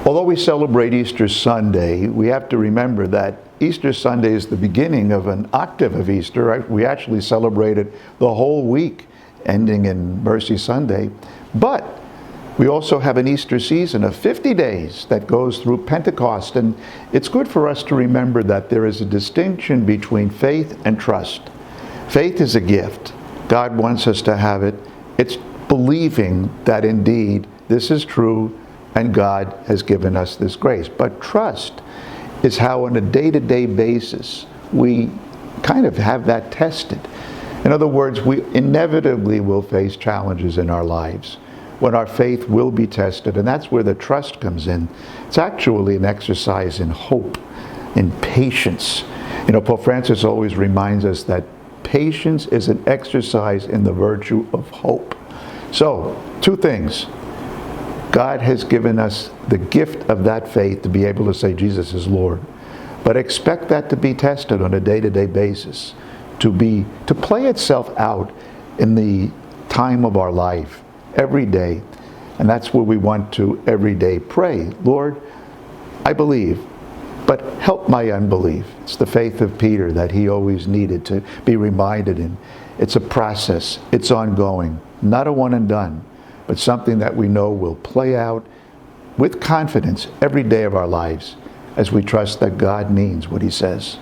Although we celebrate Easter Sunday, we have to remember that Easter Sunday is the beginning of an octave of Easter. Right? We actually celebrated the whole week, ending in Mercy Sunday. But we also have an Easter season of 50 days that goes through Pentecost. And it's good for us to remember that there is a distinction between faith and trust. Faith is a gift. God wants us to have it. It's believing that indeed this is true and God has given us this grace. But trust is how on a day-to-day basis we kind of have that tested. In other words, we inevitably will face challenges in our lives when our faith will be tested, and that's where the trust comes in. It's actually an exercise in hope, in patience. Pope Francis always reminds us that patience is an exercise in the virtue of hope. So, two things. God has given us the gift of that faith to be able to say Jesus is Lord. But expect that to be tested on a day-to-day basis, to play itself out in the time of our life, every day. And that's where we want to every day pray. Lord, I believe, but help my unbelief. It's the faith of Peter that he always needed to be reminded in. It's a process. It's ongoing. Not a one and done, but something that we know will play out with confidence every day of our lives as we trust that God means what he says.